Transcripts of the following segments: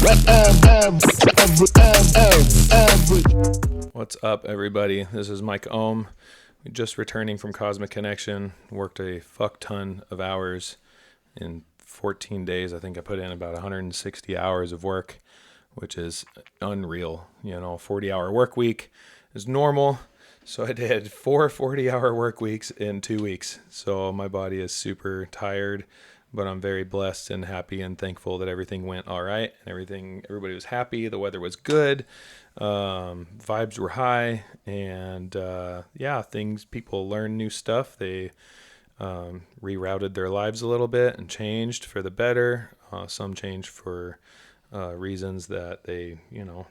What's up, everybody? This is Mike Ohm. Just returning from Cosmic Connection. Worked a fuck ton of hours in 14 days. I think I put in about 160 hours of work, which is unreal. 40-hour work week is normal. So I did 4 40-hour work weeks in 2 weeks. So my body is super tired, but I'm very blessed and happy and thankful that everything went all right and everybody was happy. The weather was good. Vibes were high, and people learned new stuff. They rerouted their lives a little bit and changed for the better. Some changed for reasons that they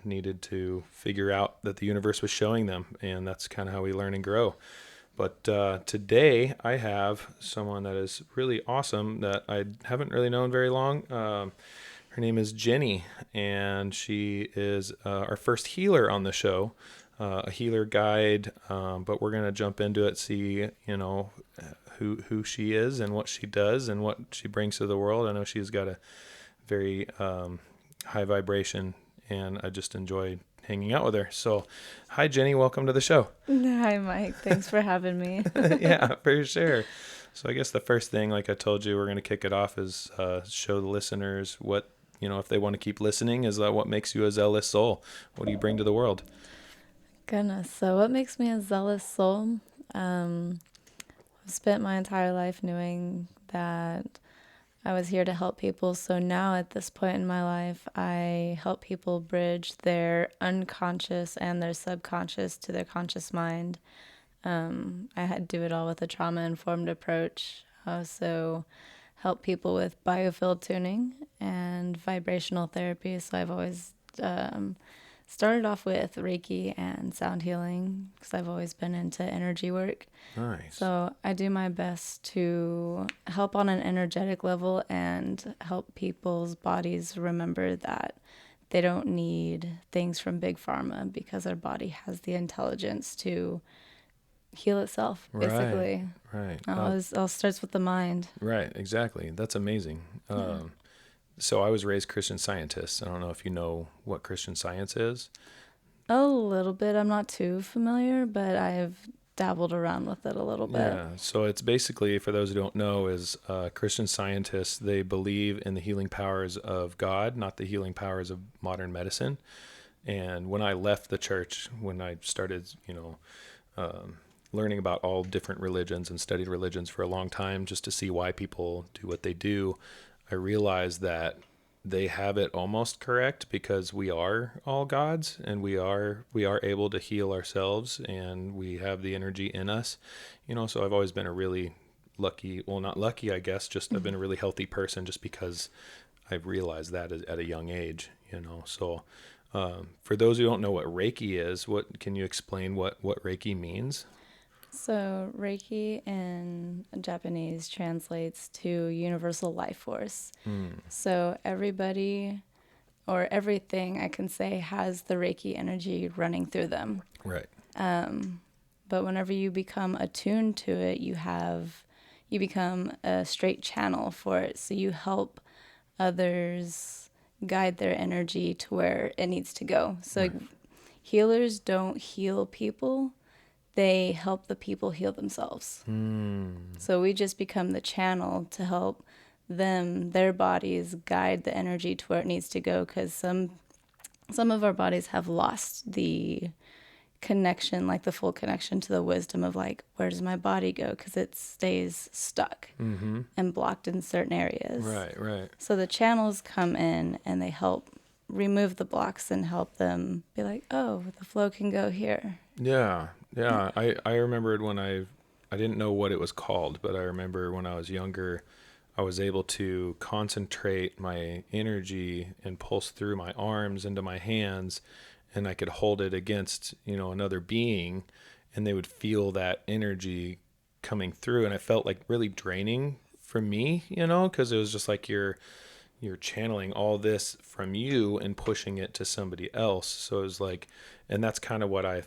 needed to figure out that the universe was showing them, and that's kind of how we learn and grow. But today I have someone that is really awesome that I haven't really known very long. Her name is Jennie, and she is our first healer on the show, a healer guide. But we're gonna jump into it, see who she is and what she does and what she brings to the world. I know she's got a very high vibration, and I just enjoy hanging out with her. So, hi Jennie, welcome to the show. Hi Mike, thanks for having me. Yeah, for sure. So I guess the first thing, like I told you, we're going to kick it off is show the listeners what, if they want to keep listening, is what makes you a zealous soul. What do you bring to the world? Goodness, so what makes me a zealous soul? I've spent my entire life knowing that I was here to help people. So now at this point in my life, I help people bridge their unconscious and their subconscious to their conscious mind. I do it all with a trauma-informed approach. I also help people with biofield tuning and vibrational therapy. So I've always started off with reiki and sound healing because I've always been into energy work. Nice. So I do my best to help on an energetic level and help people's bodies remember that they don't need things from Big Pharma because our body has the intelligence to heal itself, basically. Right. All starts with the mind. Right, exactly. That's amazing. So I was raised Christian Scientist. I don't know if you know what Christian Science is. A little bit. I'm not too familiar, but I've dabbled around with it a little bit. Yeah, so it's basically, for those who don't know, is Christian Scientists, they believe in the healing powers of God, not the healing powers of modern medicine. And when I left the church, when I started, learning about all different religions and studied religions for a long time just to see why people do what they do, I realized that they have it almost correct because we are all gods and we are able to heal ourselves and we have the energy in us. So I've always been a really lucky, well, not lucky, I guess, just I've been a really healthy person just because I've realized that at a young age, So for those who don't know what Reiki is, can you explain what Reiki means? So Reiki in Japanese translates to universal life force. So everybody or everything, I can say, has the Reiki energy running through them. Right. But whenever you become attuned to it, you become a straight channel for it. So you help others guide their energy to where it needs to go. So Right. Healers don't heal people. They help the people heal themselves. So we just become the channel to help them, their bodies, guide the energy to where it needs to go, because some of our bodies have lost the connection, like the full connection to the wisdom of like, where does my body go? Because it stays stuck and blocked in certain areas. Right. So the channels come in and they help remove the blocks and help them be like, oh, the flow can go here. Yeah. I remembered when I didn't know what it was called, but I remember when I was younger, I was able to concentrate my energy and pulse through my arms into my hands, and I could hold it against, another being, and they would feel that energy coming through, and it felt like really draining for me, because it was just like you're channeling all this from you and pushing it to somebody else. So it was like, and that's kind of what I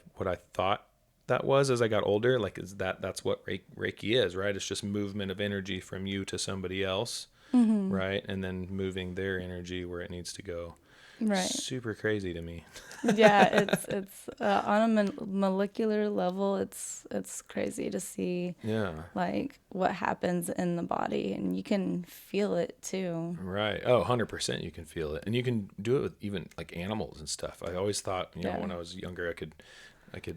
thought that was as I got older. Like, that's what Reiki is, right? It's just movement of energy from you to somebody else, right? And then moving their energy where it needs to go. Right. Super crazy to me. Yeah, it's on a molecular level, it's crazy to see Yeah. like what happens in the body, and you can feel it too. Right. Oh, 100% you can feel it. And you can do it with even like animals and stuff. I always thought, Yeah. when I was younger, I could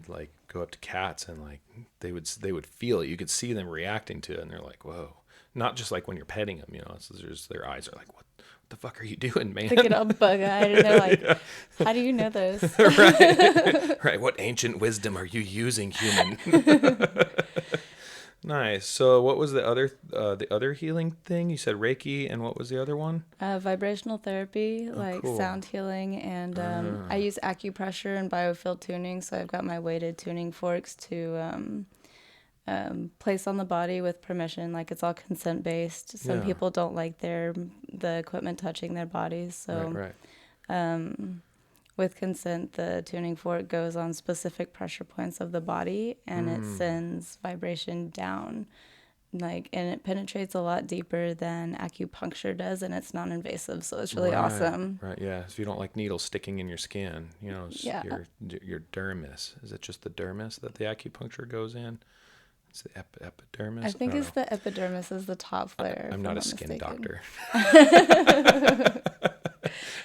like go up to cats and like they would feel it. You could see them reacting to it, and they're like, "Whoa." Not just like when you're petting them, it's just their eyes are like, "What the fuck are you doing, man?" They get all bug-eyed, and they're like, Yeah. "How do you know this?" Right. Right. What ancient wisdom are you using, human? Nice. So what was the other healing thing? You said Reiki, and what was the other one? Vibrational therapy, Oh, like cool. sound healing, and I use acupressure and biofield tuning. So I've got my weighted tuning forks to place on the body with permission. Like it's all consent based. Some Yeah. people don't like the equipment touching their bodies, so Right. with consent, the tuning fork goes on specific pressure points of the body, and it sends vibration down. And it penetrates a lot deeper than acupuncture does, and it's non-invasive, so it's really awesome. Right. Yeah. So you don't like needles sticking in your skin. Yeah. Your dermis. Is it just the dermis that the acupuncture goes in? It's the epidermis. I think don't it's know. the epidermis is the top layer. I'm if not a not skin mistaken. doctor.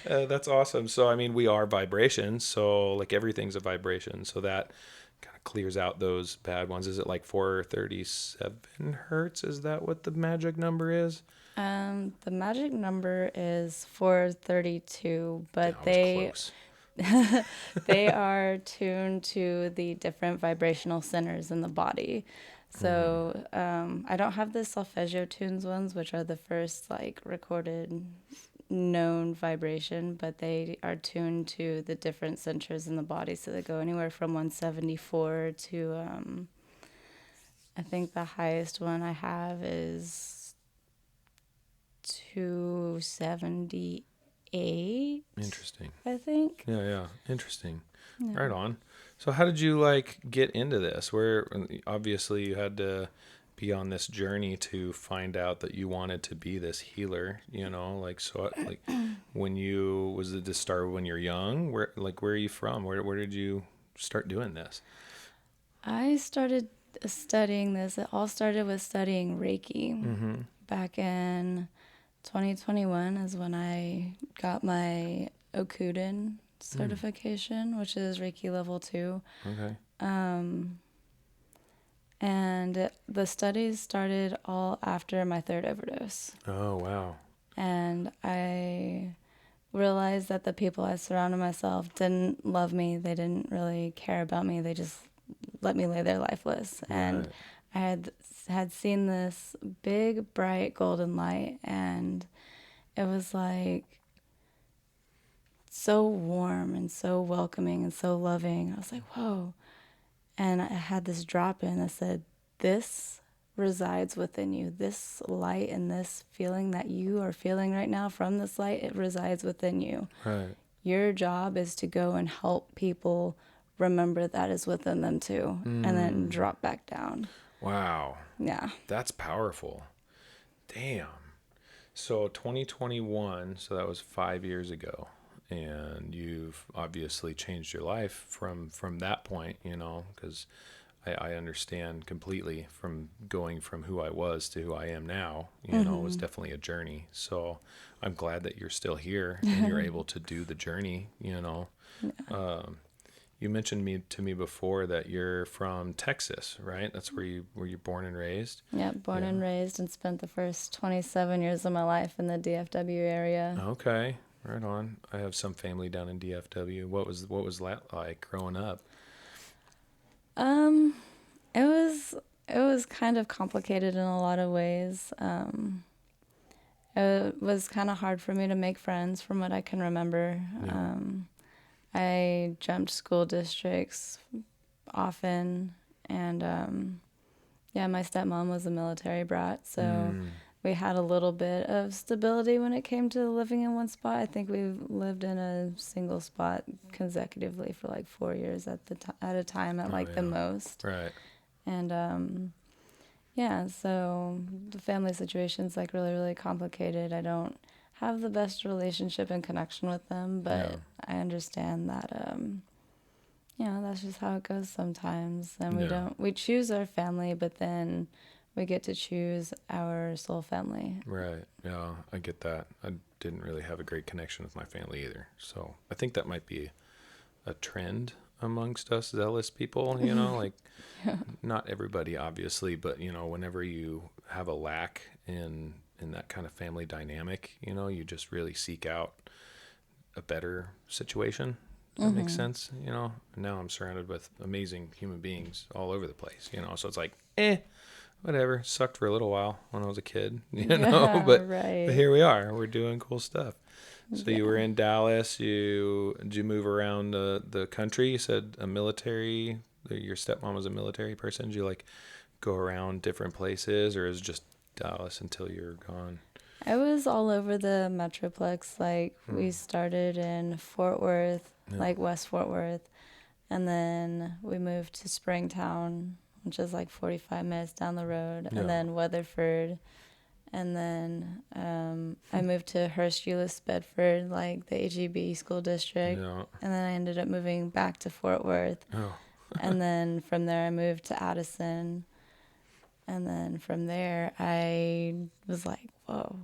That's awesome. So, I mean, we are vibrations. So, like everything's a vibration. So that kind of clears out those bad ones. Is it like 437 hertz? Is that what the magic number is? The magic number is 432, but I was close. they are tuned to the different vibrational centers in the body. So I don't have the solfeggio tunes ones, which are the first like recorded known vibration, but they are tuned to the different centers in the body. So they go anywhere from 174 to I think the highest one I have is 278. Interesting. I think. Yeah. Interesting. Yeah. Right on. So how did you like get into this? Where obviously you had to be on this journey to find out that you wanted to be this healer, like when was it to start when you're young? Where are you from? Where did you start doing this? I started studying this. It all started with studying Reiki. Back in 2021 is when I got my Okuden certification, which is Reiki level 2. Okay. And the studies started all after my third overdose. Oh, wow. And I realized that the people I surrounded myself didn't love me. They didn't really care about me. They just let me lay there lifeless. Right. And I had seen this big, bright golden light, and it was like so warm and so welcoming and so loving. I was like, whoa. And I had this drop in that said, this resides within you. This light and this feeling that you are feeling right now from this light, it resides within you. Right. Your job is to go and help people remember that is within them too, and then drop back down. Wow. Yeah. That's powerful. Damn. So 2021, so that was 5 years ago. And you've obviously changed your life from that point, because I understand completely from going from who I was to who I am now, it was definitely a journey. So I'm glad that you're still here and you're able to do the journey, Yeah. You mentioned to me before that you're from Texas, right? That's where you're born and raised? Yeah, born and raised, and spent the first 27 years of my life in the DFW area. Okay. Right on. I have some family down in DFW. What was that like growing up? It was kind of complicated in a lot of ways. It was kind of hard for me to make friends from what I can remember. Yeah. I jumped school districts often, and my stepmom was a military brat, so we had a little bit of stability when it came to living in one spot. I think we've lived in a single spot consecutively for like 4 years at a time at the most. Right. And so the family situation's like really, really complicated. I don't have the best relationship and connection with them, but Yeah. I understand that, that's just how it goes sometimes. And Yeah. we choose our family, but then we get to choose our soul family. Right. Yeah, I get that. I didn't really have a great connection with my family either. So I think that might be a trend amongst us zealous people, like not everybody obviously, but whenever you have a lack in that kind of family dynamic, you just really seek out a better situation. Does that make sense? Now I'm surrounded with amazing human beings all over the place, so it's like, whatever. Sucked for a little while when I was a kid, Yeah, but right. here we are. We're doing cool stuff. So Yeah. you were in Dallas. Did you move around the country? You said your stepmom was a military person. Did you like go around different places, or is it just Dallas until you're gone? I was all over the Metroplex. Like, we started in Fort Worth, Yeah. like West Fort Worth, and then we moved to Springtown, which is like 45 minutes down the road, Yeah. and then Weatherford, and then I moved to Hurst-Euless Bedford, like the HEB school district, Yeah. and then I ended up moving back to Fort Worth, Oh. and then from there I moved to Addison, and then from there I was like, whoa,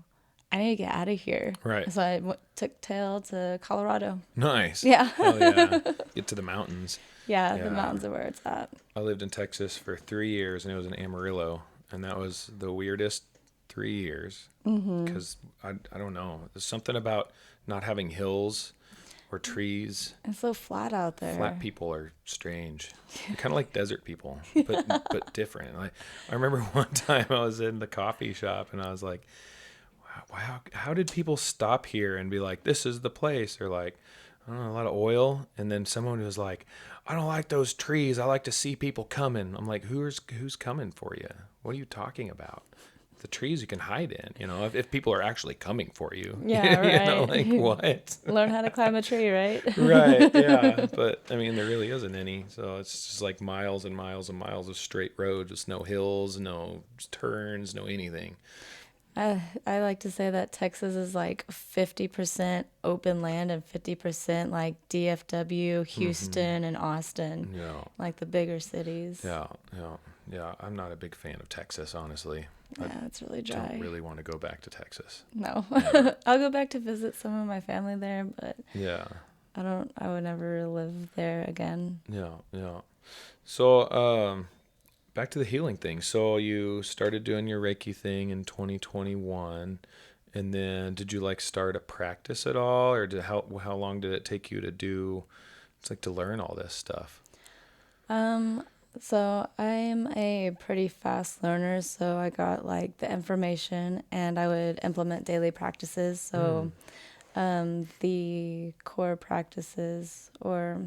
I need to get out of here. Right. So I took tail to Colorado. Nice. Yeah. Hell yeah. Get to the mountains. Yeah, Yeah. the mountains are where it's at. I lived in Texas for 3 years, and it was in Amarillo, and that was the weirdest 3 years because I don't know. There's something about not having hills or trees. It's so flat out there. Flat people are strange. They're kind of like desert people, but different. I remember one time I was in the coffee shop, and I was like, wow, how did people stop here and be like, this is the place? Or like, I don't know, a lot of oil. And then someone was like, I don't like those trees. I like to see people coming. I'm like, who's coming for you? What are you talking about? The trees you can hide in, if people are actually coming for you. Yeah, right. Like what? Learn how to climb a tree, right? Right, yeah. But I mean, there really isn't any. So it's just like miles and miles and miles of straight roads with no hills, no turns, no anything. I like to say that Texas is like 50% open land and 50% like DFW, Houston, and Austin. Yeah. Like the bigger cities. Yeah. I'm not a big fan of Texas, honestly. Yeah, it's really I dry. don't really want to go back to Texas. No. Never. I'll go back to visit some of my family there, but Yeah. I would never live there again. Yeah. So, back to the healing thing. So you started doing your Reiki thing in 2021, and then did you like start a practice at all, or how long did it take you to learn all this stuff? So I'm a pretty fast learner, so I got like the information and I would implement daily practices. So the core practices or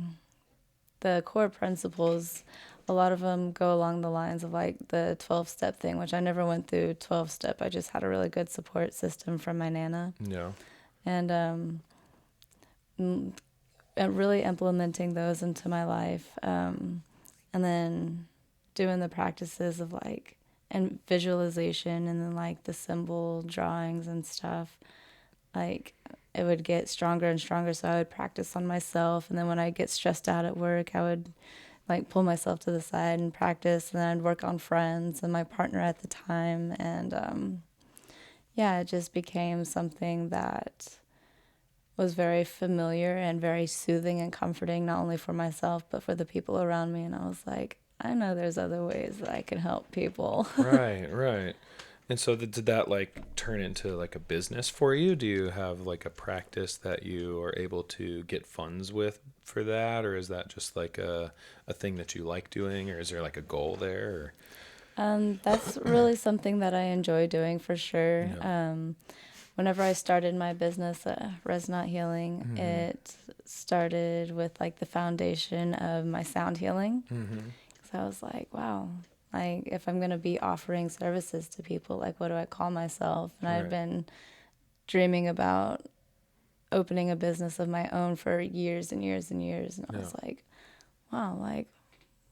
the core principles, a lot of them go along the lines of like the 12-step thing, which I never went through 12-step. I just had a really good support system from my Nana. Yeah. And really implementing those into my life. And then doing the practices of like and visualization and then like the symbol drawings and stuff. Like it would get stronger and stronger, so I would practice on myself, and then when I get stressed out at work I would like pull myself to the side and practice, and then I'd work on friends and my partner at the time, and it just became something that was very familiar and very soothing and comforting, not only for myself, but for the people around me. And I was like, I know there's other ways that I can help people. Right. And so did that like turn into like a business for you? Do you have like a practice that you are able to get funds with for that? Or is that just like a thing that you like doing? Or is there like a goal there? That's really something that I enjoy doing for sure. Yeah. Whenever I started my business, Resonant Healing, it started with like the foundation of my sound healing. So I was like, wow, like if I'm going to be offering services to people, like what do I call myself? And I'd been dreaming about opening a business of my own for years and years and years. And I was like, wow, like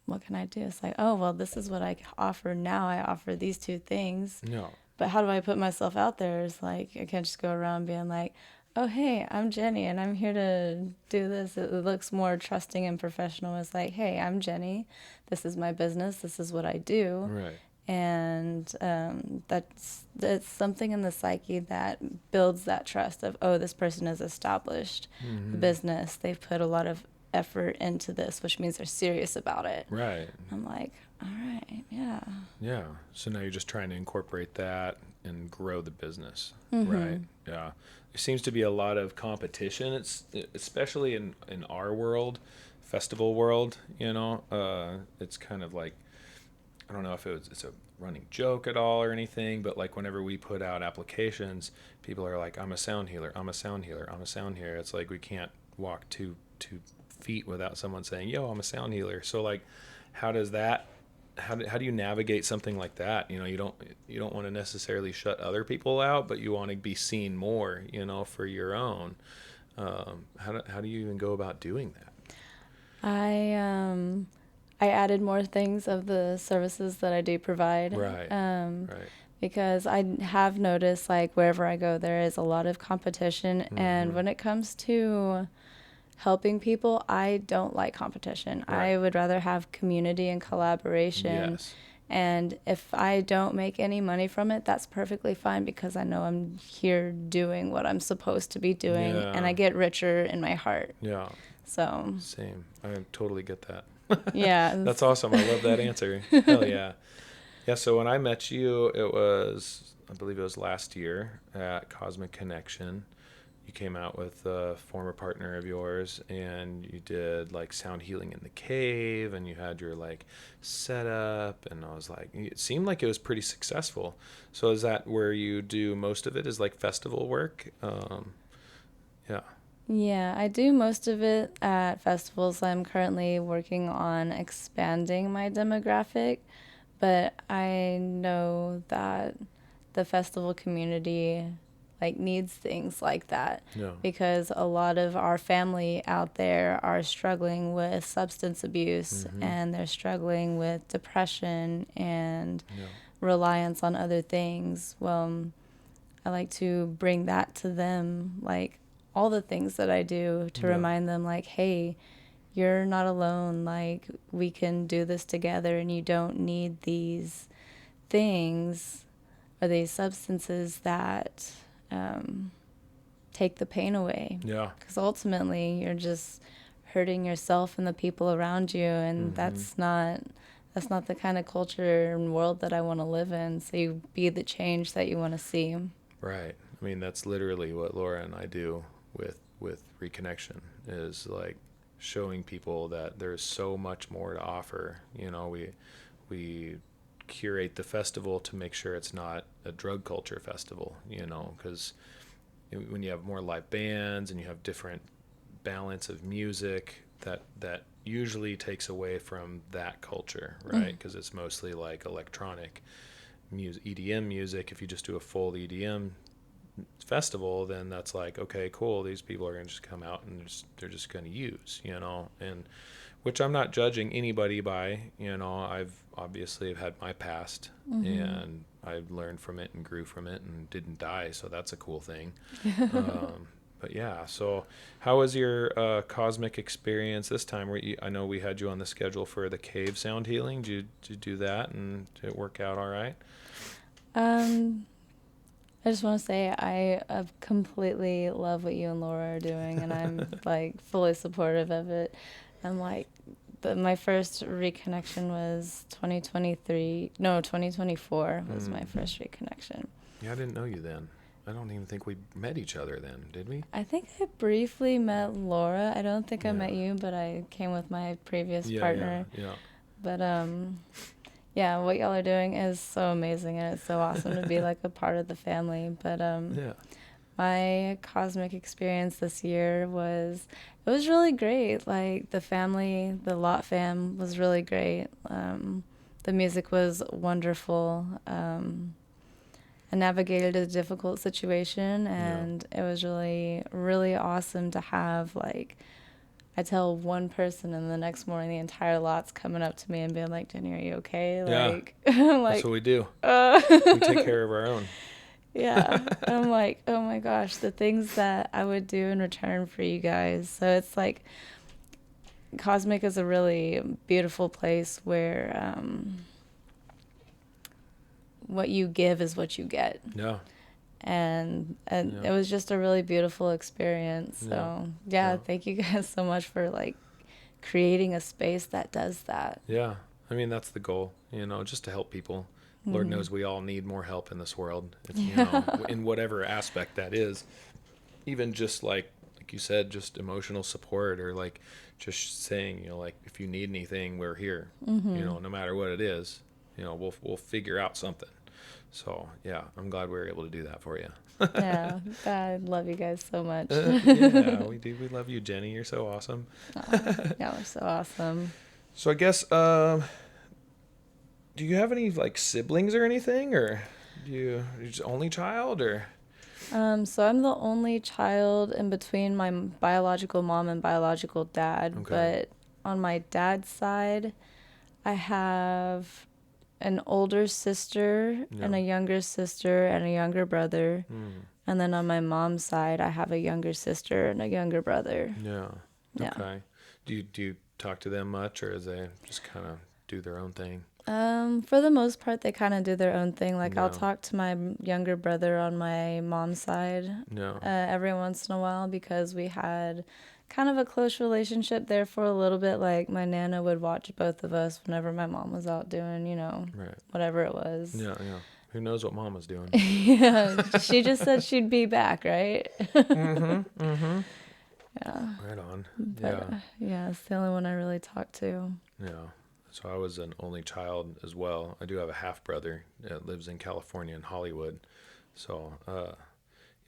what can I do? It's like, oh, well, this is what I offer now. I offer these two things. No. but how do I put myself out there? It's like, I can't just go around being like, oh, hey, I'm Jennie and I'm here to do this. It looks more trusting and professional. It's like, hey, I'm Jennie. This is my business. This is what I do. Right. And that's something in the psyche that builds that trust of, oh, this person has established the business. They've put a lot of effort into this, which means they're serious about it. Right. I'm like, all right, yeah. Yeah. So now you're just trying to incorporate that and grow the business. Mm-hmm. Right. Yeah. There seems to be a lot of competition. It's especially in our world, festival world, it's kind of like, I don't know if it's a running joke at all or anything, but like whenever we put out applications, people are like, I'm a sound healer, I'm a sound healer, I'm a sound healer. It's like we can't walk two feet without someone saying, yo, I'm a sound healer. So like, how do you navigate something like that? You don't want to necessarily shut other people out, but you want to be seen more, for your own. How do you even go about doing that? I added more things of the services that I do provide. Right. Right. Because I have noticed, like, wherever I go, there is a lot of competition. Mm-hmm. And when it comes to helping people, I don't like competition. Right. I would rather have community and collaboration. Yes. And if I don't make any money from it, that's perfectly fine, because I know I'm here doing what I'm supposed to be doing, and I get richer in my heart. Yeah. So. Same. I totally get that. Yeah. That's awesome. I love that answer. Hell yeah. Yeah, so when I met you, I believe it was last year at Cosmic Connection. You came out with a former partner of yours, and you did like sound healing in the cave, and you had your like setup, and I was like, it seemed like it was pretty successful. So is that where you do most of it, is like festival work? Yeah. Yeah, I do most of it at festivals. I'm currently working on expanding my demographic, but I know that the festival community like needs things like that. Yeah. Because a lot of our family out there are struggling with substance abuse, Mm-hmm. and they're struggling with depression and reliance on other things. Well, I like to bring that to them, like all the things that I do, to remind them, like, hey, you're not alone. Like, we can do this together, and you don't need these things or these substances that take the pain away. Yeah. Because ultimately, you're just hurting yourself and the people around you, and that's not the kind of culture and world that I want to live in. So you be the change that you want to see. Right. I mean, that's literally what Laura and I do with ReKinection, is like showing people that there's so much more to offer. We curate the festival to make sure it's not a drug culture festival, because when you have more live bands and you have different balance of music, that usually takes away from that culture, right? Because it's mostly like electronic music, EDM music. If you just do a full EDM festival, then that's like, okay, cool, these people are going to just come out and they're just going to use, and which I'm not judging anybody by. I've obviously had my past, and I've learned from it and grew from it and didn't die, so that's a cool thing. But yeah, so how was your cosmic experience this time? I know we had you on the schedule for the cave sound healing. Did you do that, and did it work out all right? I just want to say I completely love what you and Laura are doing, and I'm like fully supportive of it. I'm like, my first ReKinection was 2024 was my first ReKinection. Yeah, I didn't know you then. I don't even think we met each other then, did we? I think I briefly met Laura. I don't think I met you, but I came with my previous partner. Yeah. But yeah, what y'all are doing is so amazing, and it's so awesome to be like a part of the family. But my cosmic experience this year was really great. Like the Lot fam was really great. The music was wonderful. I navigated a difficult situation, and it was really, really awesome to have like I tell one person, and the next morning the entire lot's coming up to me and being like, Jennie, are you okay? Yeah. Like, I'm like, That's what we do. We take care of our own. yeah. I'm like, oh my gosh, the things that I would do in return for you guys. So it's like, Cosmic is a really beautiful place where what you give is what you get. Yeah. And Yeah. it was just a really beautiful experience. So yeah, thank you guys so much for like creating a space that does that. Yeah. I mean, that's the goal, just to help people. Lord knows we all need more help in this world, in whatever aspect that is. Even just like you said, just emotional support, or like just saying, like, if you need anything, we're here, no matter what it is, we'll figure out something. So yeah, I'm glad we were able to do that for you. Yeah, I love you guys so much. Yeah, we do. We love you, Jennie. You're so awesome. Yeah, we're so awesome. So I guess, do you have any like siblings or anything, or you're just only child, or? So I'm the only child in between my biological mom and biological dad. Okay. But on my dad's side, I have an older sister and a younger sister and a younger brother. And then on my mom's side, I have a younger sister and a younger brother. Yeah. Yeah. Okay. Do you talk to them much, or is they just kind of do their own thing? For the most part, they kind of do their own thing. Like, I'll Yeah. talk to my younger brother on my mom's side No. every once in a while, because we had kind of a close relationship there for a little bit. Like, my Nana would watch both of us whenever my mom was out doing, Right. whatever it was. Yeah. Yeah. Who knows what Mama's doing? Yeah, she just said she'd be back, right? Yeah. Right on. But, yeah, it's the only one I really talk to. Yeah. So I was an only child as well. I do have a half brother that lives in California in Hollywood. So,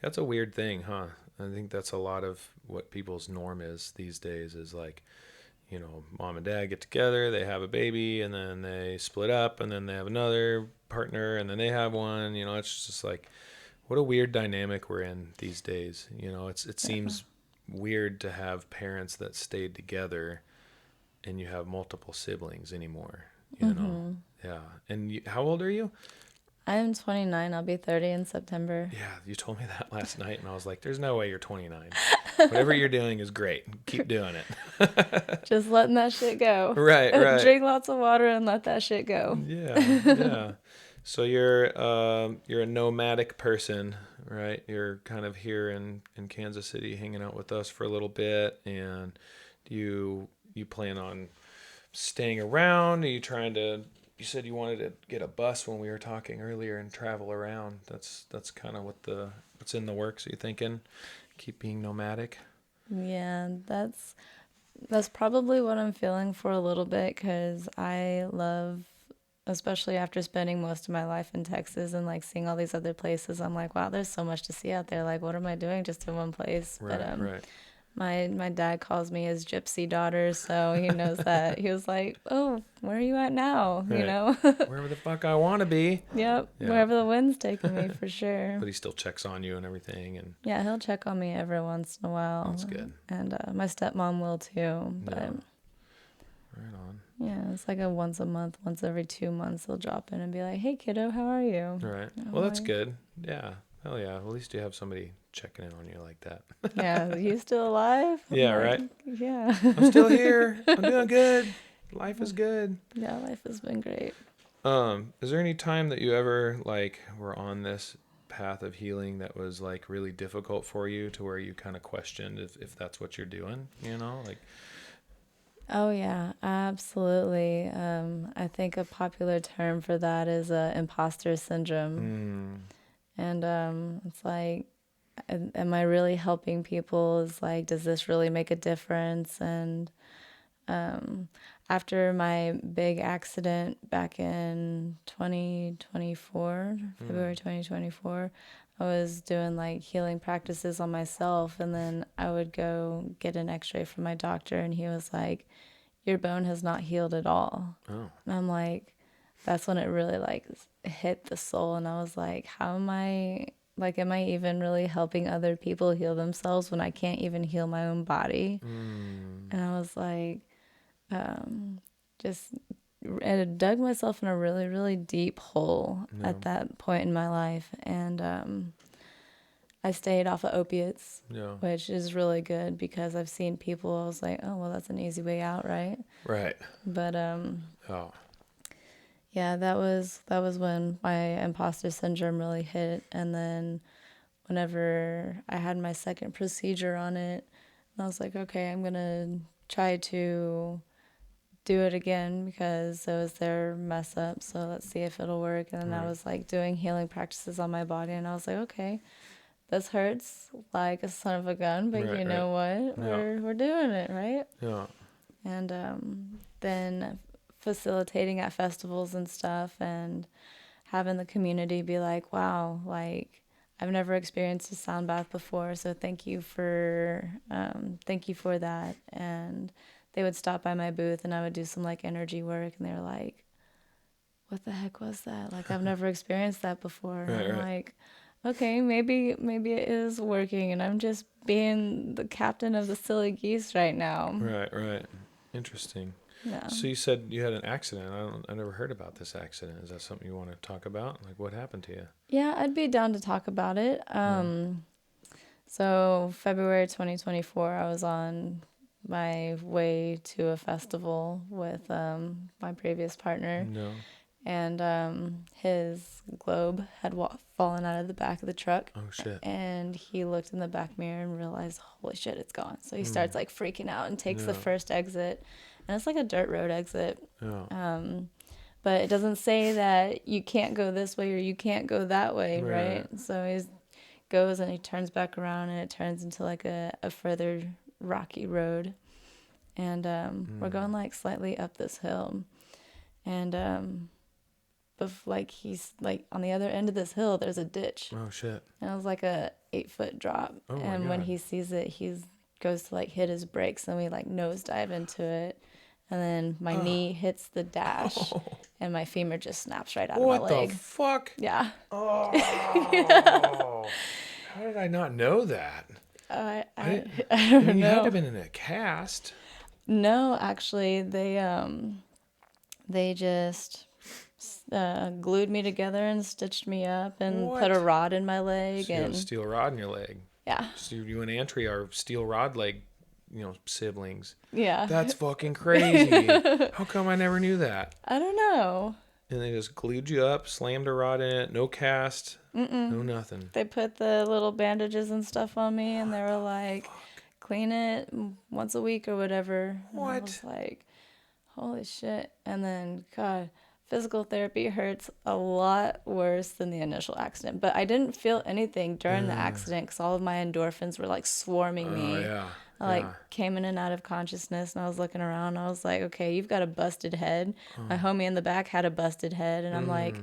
that's a weird thing, huh? I think that's a lot of what people's norm is these days, is like, mom and dad get together, they have a baby, and then they split up, and then they have another partner, and then they have one. It's just like, what a weird dynamic we're in these days. It seems weird to have parents that stayed together and you have multiple siblings anymore, Yeah. And how old are you? I'm 29. I'll be 30 in September. Yeah, you told me that last night, and I was like, there's no way you're 29. Whatever you're doing is great. Keep doing it. Just letting that shit go. Right. Drink lots of water and let that shit go. Yeah. So you're a nomadic person, right? You're kind of here in Kansas City hanging out with us for a little bit, and you plan on staying around? Are you trying to... You said you wanted to get a bus when we were talking earlier and travel around. That's kind of what's in the works. Are you thinking keep being nomadic? Yeah, that's probably what I'm feeling for a little bit, because I love, especially after spending most of my life in Texas and like seeing all these other places, I'm like, wow, there's so much to see out there. Like, what am I doing just in one place? Right, But right. My dad calls me his gypsy daughter, so he knows that. He was like, oh, where are you at now? Right. Wherever the fuck I want to be. Yep, Yeah. wherever the wind's taking me, for sure. But he still checks on you and everything. And Yeah, he'll check on me every once in a while. That's good. And my stepmom will too. But Yeah. Right on. yeah, it's like a once a month, once every 2 months, they'll drop in and be like, hey, kiddo, how are you? Right. I'm Well, that's like, good. Yeah. Hell yeah. Well, at least you have somebody checking in on you like that. Yeah, you still alive? I'm Yeah, like, right? Yeah. I'm still here. I'm doing good. Life is good. Yeah, life has been great. Is there any time that you ever like were on this path of healing that was like really difficult for you, to where you kind of questioned if that's what you're doing, like? Oh, yeah, absolutely. I think a popular term for that is imposter syndrome. And it's like, am I really helping people? Is like, does this really make a difference? And after my big accident back in 2024, February 2024, I was doing like healing practices on myself, and then I would go get an x-ray from my doctor, and he was like, your bone has not healed at all. Oh. And I'm like, that's when it really like hit the soul, and I was like, how am I like, am I even really helping other people heal themselves when I can't even heal my own body? And I was like, just and it dug myself in a really, really deep hole at that point in my life. And I stayed off of opiates, which is really good because I've seen people, I was like, oh, well, that's an easy way out, right? Right. But yeah, that was when my imposter syndrome really hit. And then whenever I had my second procedure on it, and I was like, okay, I'm going to try to do it again because it was their mess up. So let's see if it'll work. And then I was like doing healing practices on my body. And I was like, okay, this hurts like a son of a gun, but you know what? We're doing it, right? Yeah. And then facilitating at festivals and stuff and having the community be like, wow, like I've never experienced a sound bath before, so thank you for that. And they would stop by my booth and I would do some like energy work and they were like, what the heck was that? Like I've never experienced that before. And I'm like, okay, maybe it is working and I'm just being the captain of the silly geese right now. Right. Interesting. Yeah. So you said you had an accident. I never heard about this accident. Is that something you want to talk about? Like what happened to you? Yeah, I'd be down to talk about it. So February 2024, I was on my way to a festival with my previous partner. And his globe had fallen out of the back of the truck. Oh, shit. And he looked in the back mirror and realized, holy shit, it's gone. So he starts like freaking out and takes the first exit. And it's like a dirt road exit. But it doesn't say that you can't go this way or you can't go that way, right? So he goes and he turns back around and it turns into like a further rocky road. And we're going like slightly up this hill. And like he's like on the other end of this hill there's a ditch. Oh shit. And it was like a 8-foot drop. Oh, and when he sees it he goes to like hit his brakes and we like nosedive into it and then my knee hits the dash and my femur just snaps right out of my leg. What the fuck? Yeah. Oh. How did I not know that? I don't know. You know. had to have been in a cast. No, actually they just glued me together and stitched me up and put a rod in my leg. So you have a steel rod in your leg. Yeah. So you and Antry are steel rod leg, siblings. Yeah. That's fucking crazy. How come I never knew that? I don't know. And they just glued you up, slammed a rod in it, no cast, no nothing. They put the little bandages and stuff on me and they were like, clean it once a week or whatever. What? And I was like, holy shit. And then, God, physical therapy hurts a lot worse than the initial accident. But I didn't feel anything during the accident because all of my endorphins were like swarming me. Yeah. I came in and out of consciousness and I was looking around. I was like, okay, you've got a busted head. My homie in the back had a busted head. And I'm like,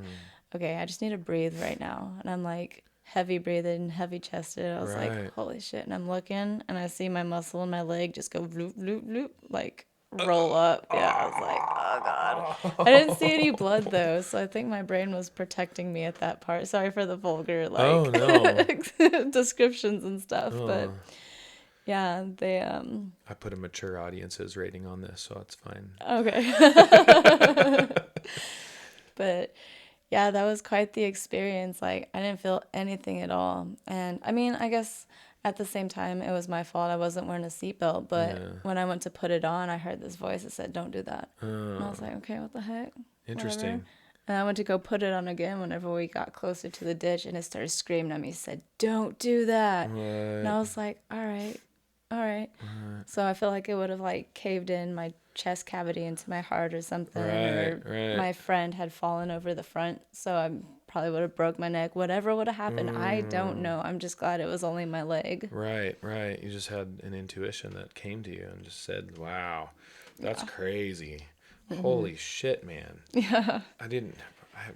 okay, I just need to breathe right now. And I'm like heavy breathing, heavy chested. I was like, holy shit. And I'm looking and I see my muscle in my leg just go loop, loop, loop, like roll up. Yeah, I was like, oh God. I didn't see any blood though, so I think my brain was protecting me at that part. Sorry for the vulgar descriptions and stuff, but yeah, they I put a mature audiences rating on this, so it's fine. Okay. But yeah, that was quite the experience. Like I didn't feel anything at all. And I mean, I guess at the same time, it was my fault. I wasn't wearing a seatbelt, but when I went to put it on, I heard this voice that said, don't do that. And I was like, okay, what the heck? Interesting. Whatever. And I went to go put it on again whenever we got closer to the ditch, and it started screaming at me, said, don't do that. And I was like, all right. So I feel like it would have like caved in my chest cavity into my heart or something. Or my friend had fallen over the front, so I probably would have broke my neck. Whatever would have happened, I don't know. I'm just glad it was only my leg. Right. You just had an intuition that came to you and just said, wow, that's crazy. Holy shit, man. Yeah. I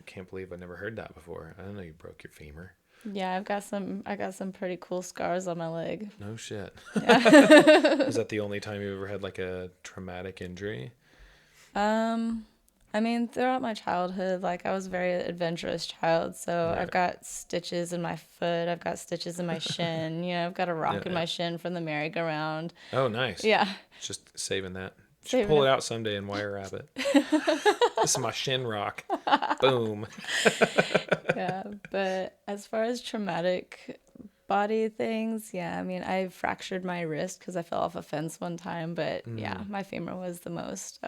can't believe I never heard that before. I didn't know you broke your femur. Yeah, I got some pretty cool scars on my leg. No shit. Yeah. Is that the only time you ever had like a traumatic injury? I I mean, throughout my childhood, like I was a very adventurous child. So I've Right. got stitches in my foot. I've got stitches in my shin. I've got a Yeah, rock in yeah. my shin from the merry-go-round. Oh, nice. Yeah. Just saving that. You should Saving pull it. it out someday and wire wrap it. This is my shin rock. Boom. Yeah. But as far as traumatic body things, yeah, I mean, I fractured my wrist because I fell off a fence one time. But yeah, my femur was the most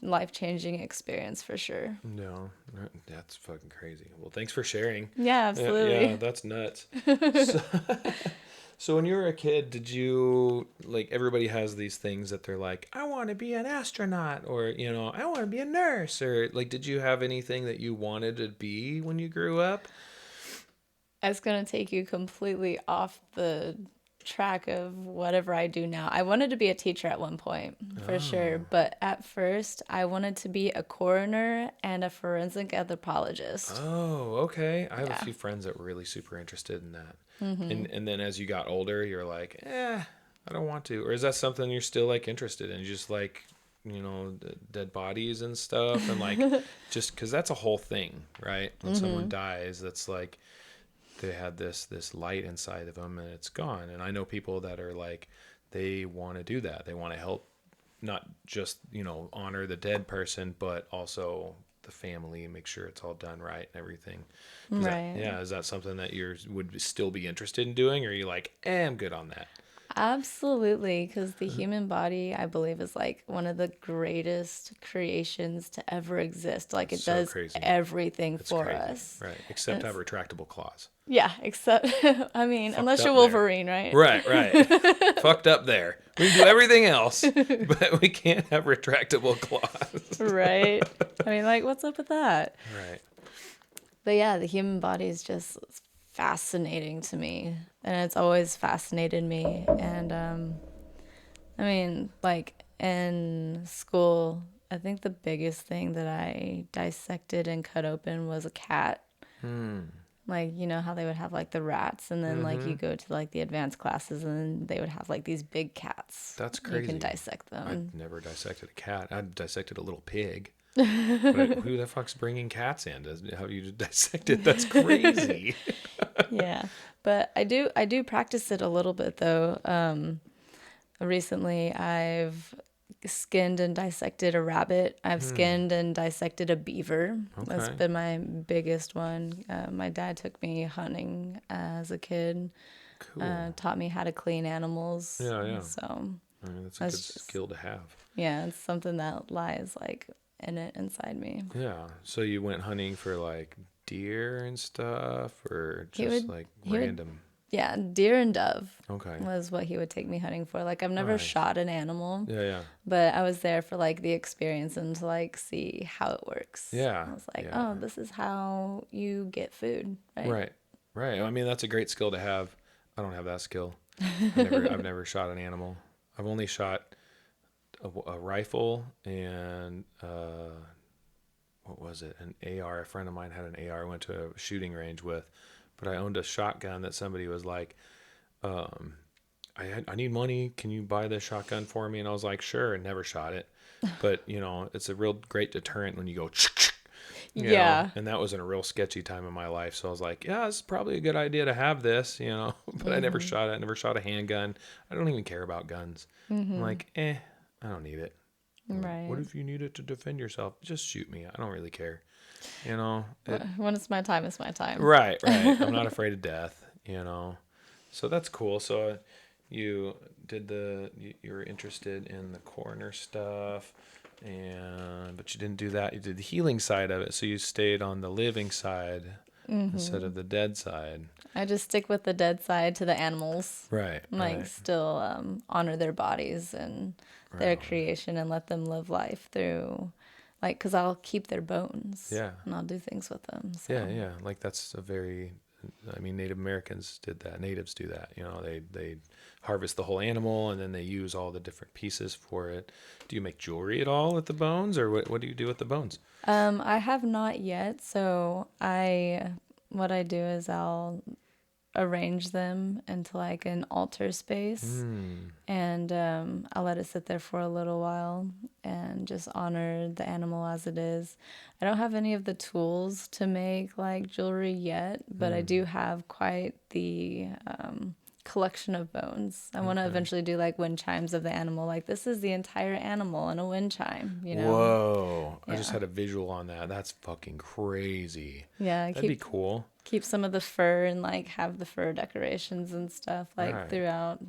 life-changing experience for sure. No, that's fucking crazy. Well, thanks for sharing. Yeah, Yeah, absolutely. that's nuts. So, so when you were a kid, did you like everybody has these things that they're like, I want to be an astronaut or, I want to be a nurse or like did you have anything that you wanted to be when you grew up? It's going to take you completely off the track of whatever I do now. I wanted to be a teacher at one point, for sure. But at first, I wanted to be a coroner and a forensic anthropologist. Oh, okay. I have a Yeah. few friends that were really super interested in that. And then as you got older, you're like, I don't want to. Or is that something you're still like interested in? Just like, dead bodies and stuff and like just because that's a whole thing, right? When someone dies, that's like they had this light inside of them and it's gone. And I know people that are like they want to do that. They want to help not just honor the dead person but also the family and make sure it's all done right and everything. Right. Is that something that you would still be interested in doing or are you like I'm good on that? Absolutely, because the human body, I believe, is like one of the greatest creations to ever exist. Like it So does crazy. everything It's for crazy, us. right? Except have retractable claws. Yeah, except, I mean, Fucked unless you're up there. Wolverine, right? Right. Fucked up there. We can do everything else but we can't have retractable claws. Right. I mean, like, what's up with that? Right. But yeah, the human body is just fascinating to me, and it's always fascinated me. And I mean, like in school, I think the biggest thing that I dissected and cut open was a cat. Like, you know how they would have like the rats, and then like you go to like the advanced classes, and they would have like these big cats. That's You can crazy. dissect them. I've never dissected a cat. I dissected a little pig. But who the fuck's bringing cats in? How you dissect it? That's crazy. Yeah, but I do practice it a little bit though. Recently, I've skinned and dissected a rabbit. I've skinned and dissected a beaver. That's Okay. been my biggest one. My dad took me hunting as a kid, Cool. taught me how to clean animals. Yeah, yeah. So I mean, that's a that's good just, skill to have. yeah, it's something that lies like inside me. Yeah. So you went hunting for like deer and stuff or He just would, like he would, random? yeah, deer and dove Okay. was what he would take me hunting for. Like I've never Nice. shot an animal. Yeah, yeah. But I was there for like the experience and to like see how it works. Yeah. I was like, Yeah. oh, this is how you get food, right? Right. Right. I mean, that's a great skill to have. I don't have that skill. I've never shot an animal. I've only shot a rifle and what was it? An AR. A friend of mine had an AR. I went to a shooting range with, but I owned a shotgun that somebody was like, I need money. Can you buy this shotgun for me? And I was like, sure. And never shot it. But it's a real great deterrent when you go, Yeah. and that was in a real sketchy time in my life. So I was like, yeah, it's probably a good idea to have this, but I never shot it. I never shot a handgun. I don't even care about guns. I'm like, I don't need it. Right. What if you need it to defend yourself? Just shoot me. I don't really care. It, When it's my time, it's my time. right. I'm not afraid of death, So that's cool. So you did you were interested in the coroner stuff but you didn't do that. You did the healing side of it. So you stayed on the living side instead of the dead side. I just stick with the dead side to the animals. Right. Like Right. still honor their bodies and their Right. creation and let them live life through, like, because I'll keep their bones. Yeah. And I'll do things with them. So. Yeah. Like that's Native Americans did that. Natives do that. They harvest the whole animal and then they use all the different pieces for it. Do you make jewelry at all with the bones or what do you do with the bones? I have not yet. So what I do is I'll arrange them into like an altar space. And I'll let it sit there for a little while and just honor the animal as it is. I don't have any of the tools to make like jewelry yet, but I do have quite the collection of bones. I want to eventually do like wind chimes of the animal. Like this is the entire animal in a wind chime, you know? Whoa. I Yeah. just had a visual on that. That's fucking crazy. Yeah. That'd be cool. Keep some of the fur and like have the fur decorations and stuff like Right. throughout.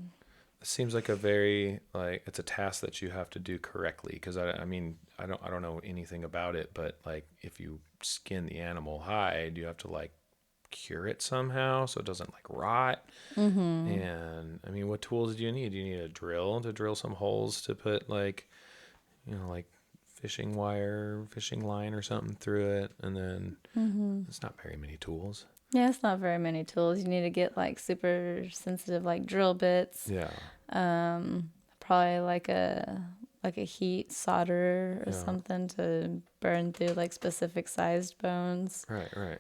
It seems like a very like it's a task that you have to do correctly because I mean I don't know anything about it, but like if you skin the animal hide, you have to like cure it somehow so it doesn't like rot. And I mean, what tools do you need? Do you need a drill to drill some holes to put like like fishing wire, fishing line or something through it? And then it's not very many tools. Yeah, it's not very many tools. You need to get like super sensitive like drill bits. Yeah. Probably like a heat solder or Yeah. something to burn through like specific sized bones. Right.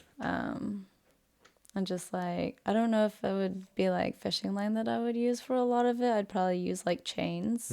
And just like I don't know if it would be like fishing line that I would use for a lot of it. I'd probably use like chains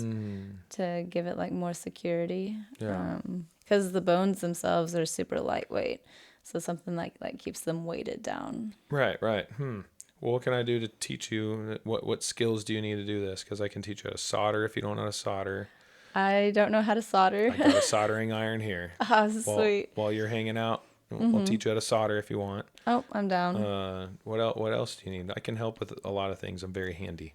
to give it like more security. Yeah. Because the bones themselves are super lightweight. So something like keeps them weighted down. Right. Well, what can I do to teach you? What skills do you need to do this? Because I can teach you how to solder if you don't know how to solder. I don't know how to solder. I got a soldering iron here. Ah, sweet. While you're hanging out, I'll teach you how to solder if you want. Oh, I'm down. What else do you need? I can help with a lot of things. I'm very handy.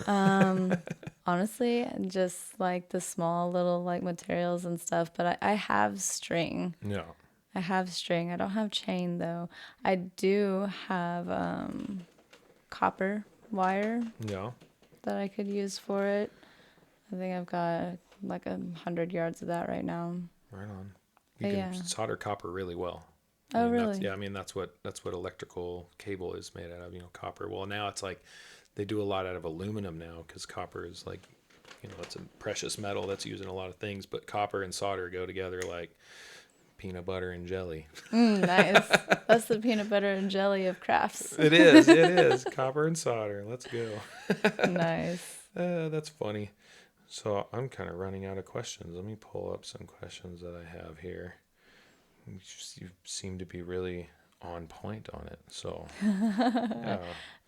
Honestly, just like the small little like materials and stuff. But I have string. Yeah. I have string. I don't have chain though. I do have copper wire Yeah. that I could use for it. I think I've got like 100 yards of that right now. Right on. You can solder copper really well. Oh, really? That's what electrical cable is made out of, copper. Well, now it's like they do a lot out of aluminum now because copper is like, it's a precious metal that's used in a lot of things, but copper and solder go together like peanut butter and jelly. Nice. That's the peanut butter and jelly of crafts. It is. Copper and solder. Let's go. Nice. That's funny. So I'm kind of running out of questions. Let me pull up some questions that I have here. You seem to be really on point on it. So, yeah.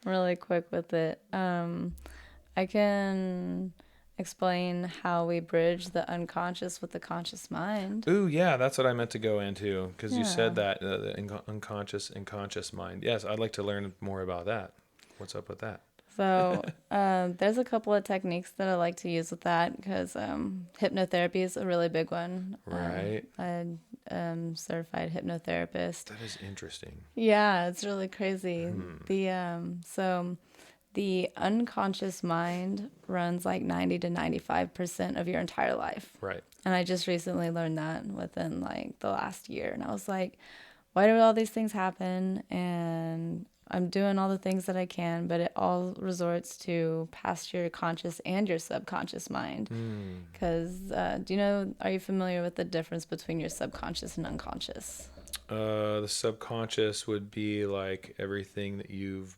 Really quick with it. I can explain how we bridge the unconscious with the conscious mind. Ooh, yeah, that's what I meant to go into because you said that the unconscious and conscious mind. Yes, I'd like to learn more about that. What's up with that? So there's a couple of techniques that I like to use with that because hypnotherapy is a really big one. Right. I'm certified hypnotherapist. That is interesting. Yeah, it's really crazy. So the unconscious mind runs like 90 to 95% of your entire life. Right. And I just recently learned that within like the last year. And I was like, why do all these things happen? And I'm doing all the things that I can, but it all resorts to past your conscious and your subconscious mind. Because, are you familiar with the difference between your subconscious and unconscious? The subconscious would be like everything that you've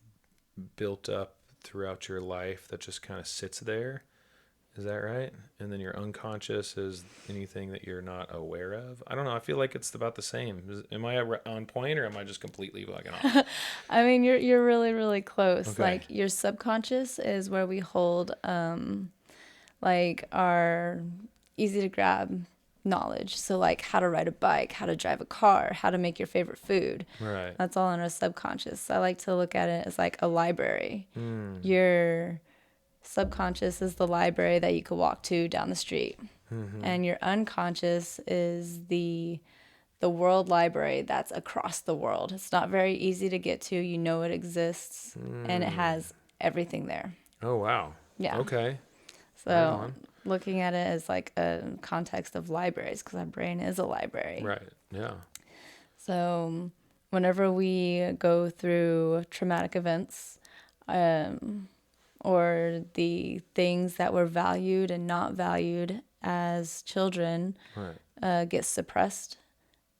built up throughout your life that just kind of sits there. Is that right? And then your unconscious is anything that you're not aware of. I don't know. I feel like it's about the same. Am I on point or am I just completely fucking off? I mean, you're really, really close. Okay. Like your subconscious is where we hold like our easy to grab knowledge. So like how to ride a bike, how to drive a car, how to make your favorite food. Right. That's all in our subconscious. I like to look at it as like a library. Your subconscious is the library that you could walk to down the street. And your unconscious is the world library that's across the world. It's not very easy to get to. You know it exists and it has everything there. Oh, wow. Yeah. Okay. So looking at it as like a context of libraries because our brain is a library. Right. Yeah. So whenever we go through traumatic events, or the things that were valued and not valued as children get suppressed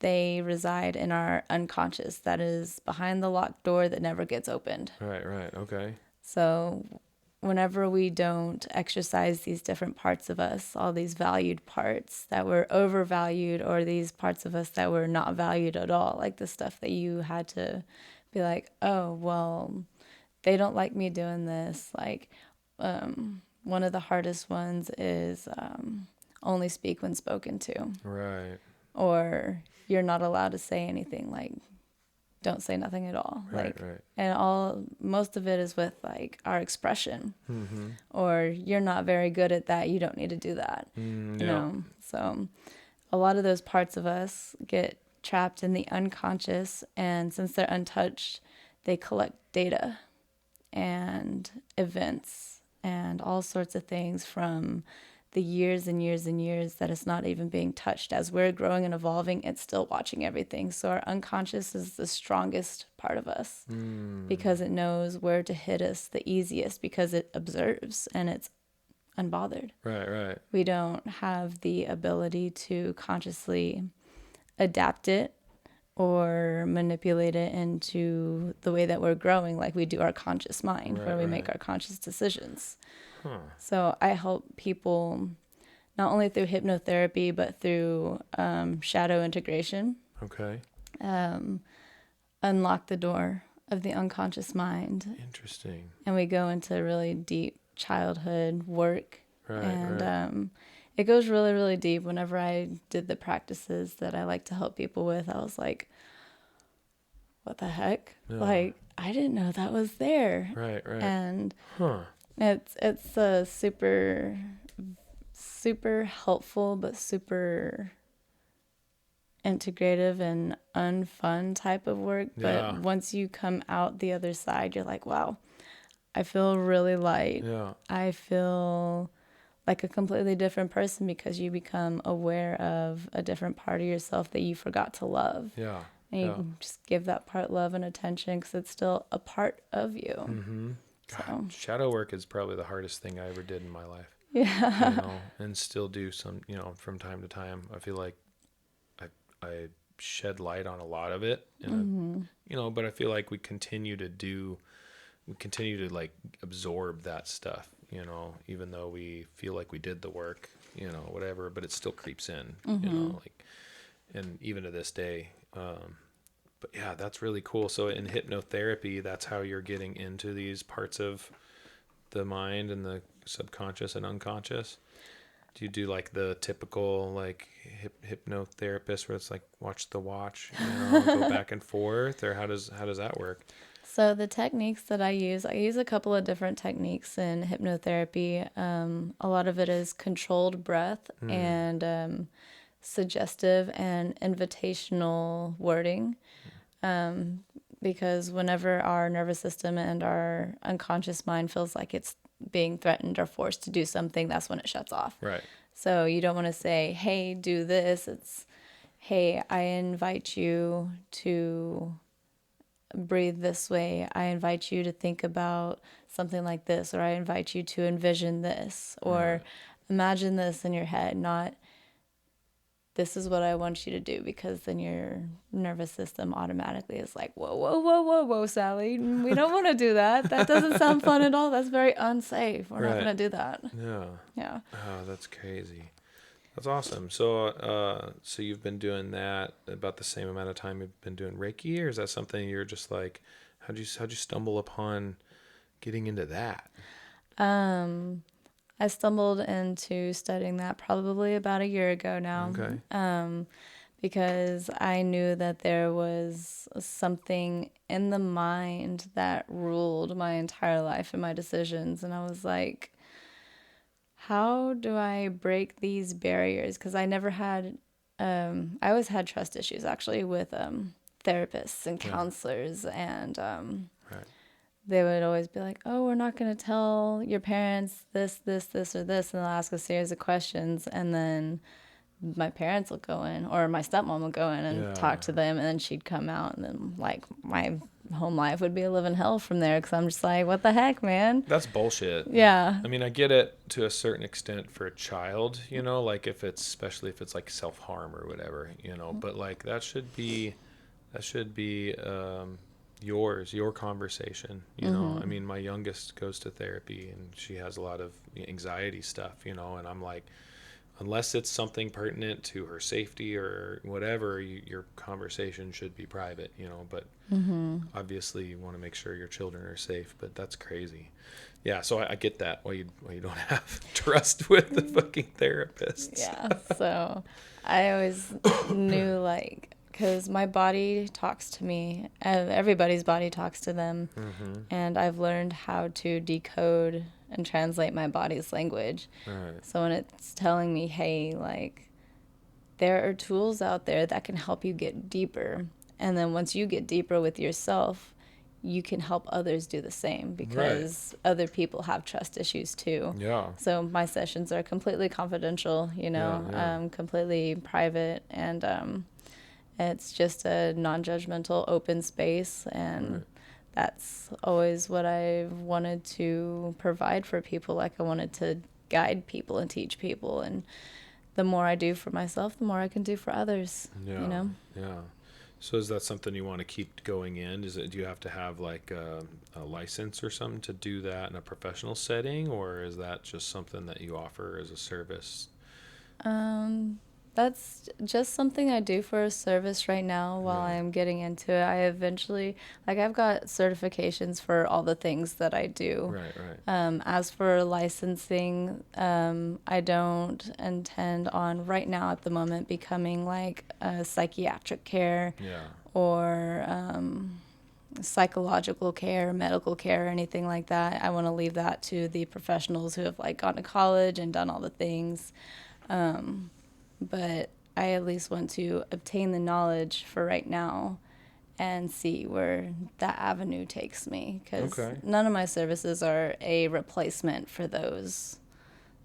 they reside in our unconscious, that is behind the locked door that never gets opened. Right, okay. So whenever we don't exercise these different parts of us, all these valued parts that were overvalued, or these parts of us that were not valued at all, like the stuff that you had to be like, oh, well, they don't like me doing this. Like, one of the hardest ones is only speak when spoken to. Right. Or you're not allowed to say anything, like, don't say nothing at all. Right. And most of it is with like our expression. Or you're not very good at that, you don't need to do that. You know? So a lot of those parts of us get trapped in the unconscious, and since they're untouched, they collect data and events and all sorts of things from the years and years and years that it's not even being touched. As we're growing and evolving, it's still watching everything. So our unconscious is the strongest part of us because it knows where to hit us the easiest, because it observes and it's unbothered. Right. We don't have the ability to consciously adapt it or manipulate it into the way that we're growing, like we do our conscious mind, where we make our conscious decisions. So I help people not only through hypnotherapy, but through shadow integration. Okay. Unlock the door of the unconscious mind. Interesting. And we go into really deep childhood work. Right. It goes really, really deep. Whenever I did the practices that I like to help people with, I was like, what the heck? Yeah. Like, I didn't know that was there. Right. And it's a super, super helpful, but super integrative and unfun type of work. But once you come out the other side, you're like, wow, I feel really light. Yeah. I feel like a completely different person, because you become aware of a different part of yourself that you forgot to love. Yeah. And you can just give that part love and attention, because it's still a part of you. Mm-hmm. God, So. Shadow work is probably the hardest thing I ever did in my life. Yeah. You know, and still do some, from time to time. I feel like I shed light on a lot of it, and but I feel like we continue to like absorb that stuff, even though we feel like we did the work, whatever, but it still creeps in, like, and even to this day. But yeah, that's really cool. So in hypnotherapy, that's how you're getting into these parts of the mind and the subconscious and unconscious. Do you do like the typical like hypnotherapist where it's like watch the watch, go back and forth, or how does that work? So the techniques that I use a couple of different techniques in hypnotherapy. A lot of it is controlled breath and suggestive and invitational wording. Because whenever our nervous system and our unconscious mind feels like it's being threatened or forced to do something, that's when it shuts off. Right. So you don't want to say, hey, do this. It's, hey, I invite you to breathe this way. I invite you to think about something like this, or I invite you to envision this, or imagine this in your head, not this is what I want you to do, because then your nervous system automatically is like, whoa, Sally, we don't want to do that. That doesn't sound fun at all. That's very unsafe. We're not going to do that. Yeah. Oh, that's crazy. That's awesome. So, so you've been doing that about the same amount of time you've been doing Reiki, or is that something you're just like, how'd you stumble upon getting into that? I stumbled into studying that probably about a year ago now. Okay. Because I knew that there was something in the mind that ruled my entire life and my decisions. And I was like, how do I break these barriers? Because I never had, I always had trust issues actually with therapists and counselors. And they would always be like, oh, we're not going to tell your parents this, or this. And they'll ask a series of questions. And then my parents will go in, or my stepmom will go in and talk to them. And then she'd come out, and then like my home life would be a living hell from there, because I'm just like, what the heck, man? That's bullshit. Yeah. I mean, I get it to a certain extent for a child, you know, like especially if it's like self-harm or whatever, you know, but like that should be your conversation, you know. I mean, my youngest goes to therapy and she has a lot of anxiety stuff, you know, and I'm like, unless it's something pertinent to her safety or whatever, your conversation should be private, you know, but obviously you want to make sure your children are safe, but that's crazy. Yeah, so I get that, why you don't have trust with the fucking therapists. Yeah. So I always knew, like, because my body talks to me, everybody's body talks to them, and I've learned how to decode and translate my body's language. Right. So when it's telling me, hey, like, there are tools out there that can help you get deeper, and then once you get deeper with yourself, you can help others do the same, because other people have trust issues too. Yeah. So my sessions are completely confidential, you know, completely private, and it's just a non-judgmental, open space, and that's always what I wanted to provide for people. Like, I wanted to guide people and teach people, and the more I do for myself, the more I can do for others. Yeah. You know? Yeah. So is that something you want to keep going in? Do you have to have like a license or something to do that in a professional setting, or is that just something that you offer as a service? That's just something I do for a service right now while Right. I'm getting into it. I eventually, like, I've got certifications for all the things that I do. Right. As for licensing, I don't intend on right now at the moment becoming like a psychiatric care Yeah. or psychological care, medical care, or anything like that. I want to leave that to the professionals who have like gone to college and done all the things. But I at least want to obtain the knowledge for right now and see where that avenue takes me, because none of my services are a replacement for those.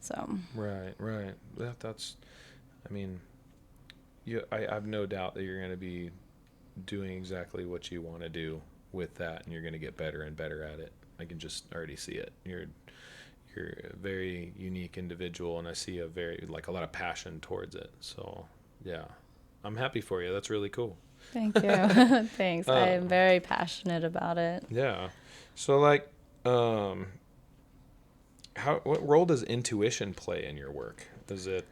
So Right. That's, I mean, I have no doubt that you're going to be doing exactly what you want to do with that, and you're going to get better and better at it. I can just already see it. You're a very unique individual, and I see a lot of passion towards it. So yeah, I'm happy for you. That's really cool. thank you. Thanks. I am very passionate about it. Yeah. So like, what role does intuition play in your work? Does it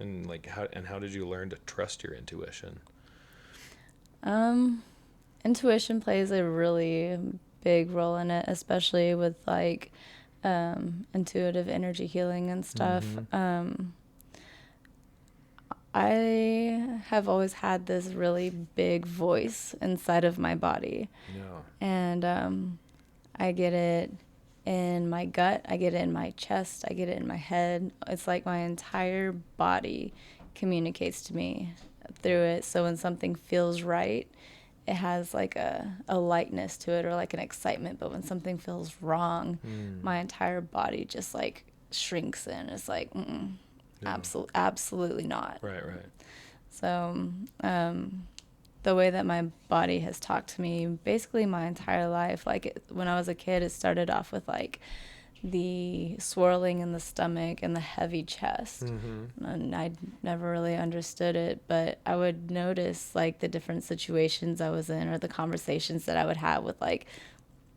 and like how did you learn to trust your intuition? Intuition plays a really big role in it, especially with like intuitive energy healing and stuff. I have always had this really big voice inside of my body. Yeah. And I get it in my gut, I get it in my chest, I get it in my head. It's like my entire body communicates to me through it. So when something feels right, it has like a lightness to it, or like an excitement. But when something feels wrong, my entire body just like shrinks in. It's like, absolutely not. Right. So the way that my body has talked to me basically my entire life, like when I was a kid, it started off with like the swirling in the stomach and the heavy chest. And I never really understood it, but I would notice like the different situations I was in, or the conversations that I would have with like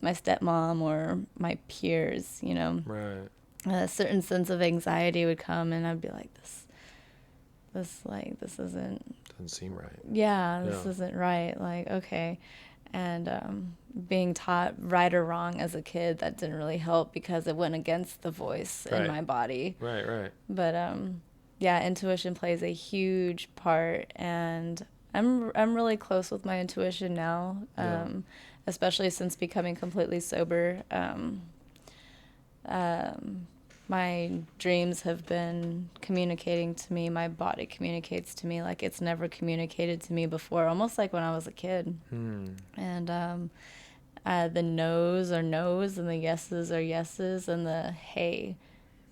my stepmom or my peers, you know. Right. A certain sense of anxiety would come, and I'd be like, this Doesn't seem right. this isn't right. Like, okay. And being taught right or wrong as a kid, that didn't really help, because it went against the voice in my body. Right. But intuition plays a huge part, and I'm really close with my intuition now, especially since becoming completely sober. My dreams have been communicating to me. My body communicates to me like it's never communicated to me before, almost like when I was a kid. And the no's are no's, and the yeses are yeses, and the hey,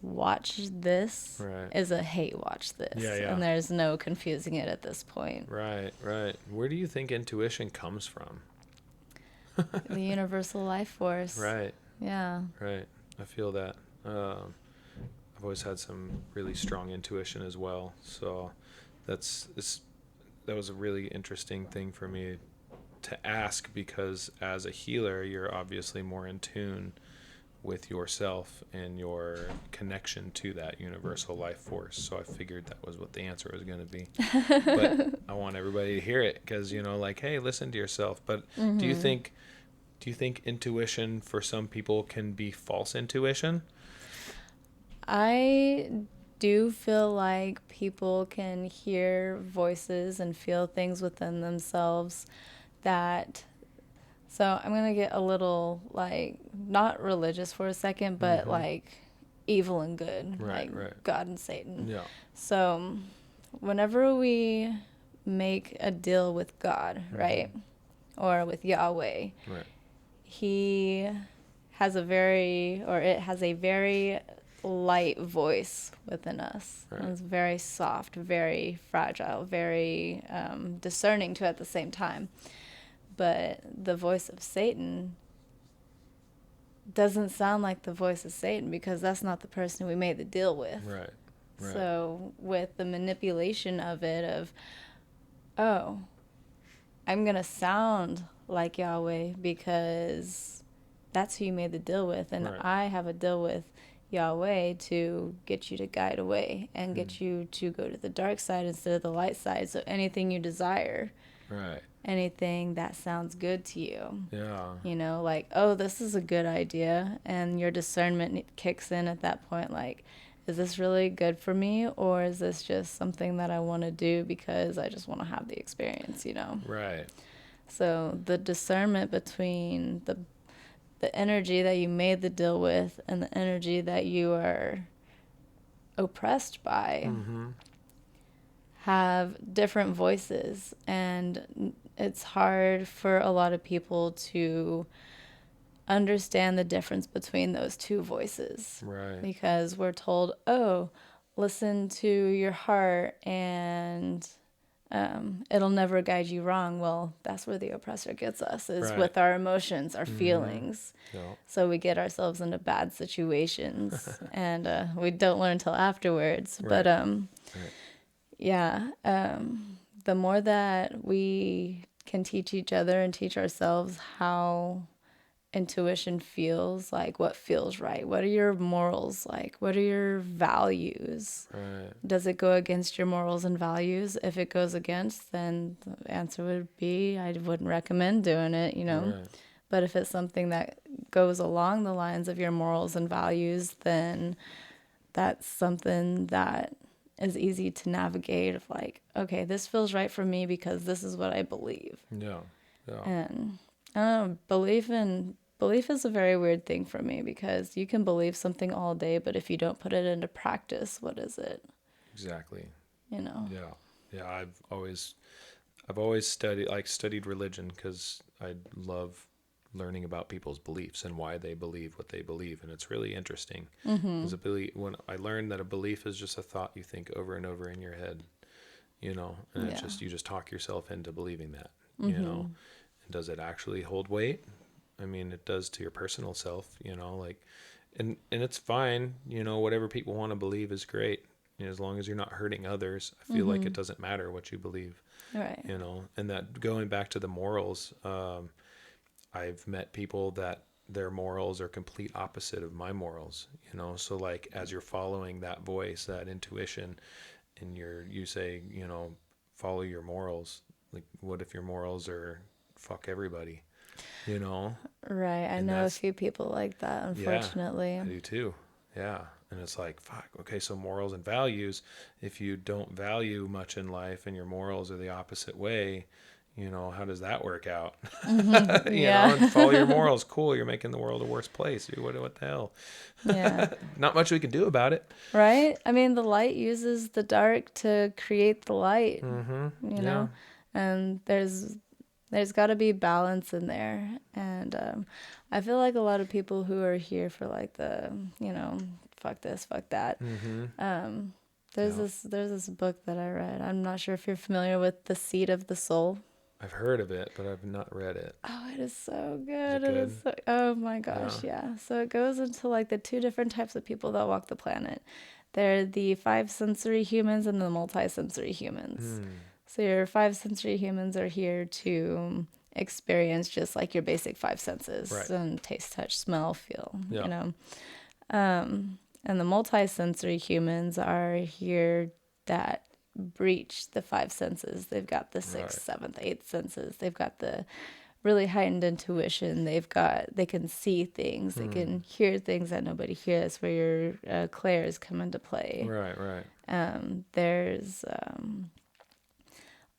watch this is a hey, watch this. Yeah. And there's no confusing it at this point. Right. Where do you think intuition comes from? The universal life force. Right. Yeah. Right. I feel that. I've always had some really strong intuition as well. So that was a really interesting thing for me to ask, because as a healer, you're obviously more in tune with yourself and your connection to that universal life force. So I figured that was what the answer was going to be. But I want everybody to hear it, because, like, hey, listen to yourself. But do you think intuition for some people can be false intuition? I do feel like people can hear voices and feel things within themselves that. So I'm going to get a little, like, not religious for a second, but like evil and good, Right, like right. God and Satan. Yeah. So whenever we make a deal with God, right, or with Yahweh, Right. he has it has a very light voice within us. Right. It's very soft, very fragile, very discerning too at the same time. But the voice of Satan doesn't sound like the voice of Satan, because that's not the person we made the deal with. Right. Right. So with the manipulation of it, oh, I'm going to sound like Yahweh because that's who you made the deal with. And Right. I have a deal with Yahweh to get you to guide away and get you to go to the dark side instead of the light side. So anything you desire, Right. anything that sounds good to you, Yeah. like, oh, this is a good idea. And your discernment kicks in at that point, like, is this really good for me, or is this just something that I want to do because I just want to have the experience, Right. So the discernment between the energy that you made the deal with and the energy that you are oppressed by have different voices, and it's hard for a lot of people to understand the difference between those two voices. Right. Because we're told, oh, listen to your heart and it'll never guide you wrong. Well, that's where the oppressor gets us, is Right. with our emotions, our feelings. Yeah. So we get ourselves into bad situations and we don't learn until afterwards. Right. But yeah, the more that we can teach each other and teach ourselves how intuition feels, like what feels right, what are your morals like, what are your values, Right. does it go against your morals and values? If it goes against, then the answer would be I wouldn't recommend doing it, Right. But if it's something that goes along the lines of your morals and values, then that's something that is easy to navigate, of like, okay, this feels right for me because this is what I believe. Yeah. Yeah. And I don't know, belief is a very weird thing for me, because you can believe something all day, but if you don't put it into practice, what is it? Exactly. Yeah. Yeah. I've always studied religion because I love learning about people's beliefs and why they believe what they believe, and it's really interesting. Because when I learned that a belief is just a thought you think over and over in your head, and it's just you just talk yourself into believing that, And does it actually hold weight? I mean, it does to your personal self, and it's fine, whatever people want to believe is great. As long as you're not hurting others, I feel like it doesn't matter what you believe. Right. And that going back to the morals, I've met people that their morals are complete opposite of my morals, so like as you're following that voice, that intuition, and you say, follow your morals. Like, what if your morals are fuck everybody, Right. I And know a few people like that, unfortunately. Yeah, I do too. Yeah. And it's like, fuck, okay, so morals and values, if you don't value much in life and your morals are the opposite way, how does that work out? And follow your morals. Cool, you're making the world a worse place. What the hell? Yeah. Not much we can do about it. Right? I mean, the light uses the dark to create the light, and there's got to be balance in there. And I feel like a lot of people who are here for like the, fuck this, fuck that. There's this book that I read. I'm not sure if you're familiar with The Seat of the Soul. I've heard of it, but I've not read it. Oh, it is so Is good. it It good? is so, oh my gosh, Yeah. yeah. So it goes into like the two different types of people that walk the planet. They're the five sensory humans and the multi-sensory humans. So your five sensory humans are here to experience just like your basic five senses Right. and taste, touch, smell, feel, Yeah. you know. And the multi-sensory humans are here that breach the five senses. They've got the sixth, Right. seventh, eighth senses. They've got the really heightened intuition. They can see things. They can hear things that nobody hears. Where your clairs come into play. Right. Right. There's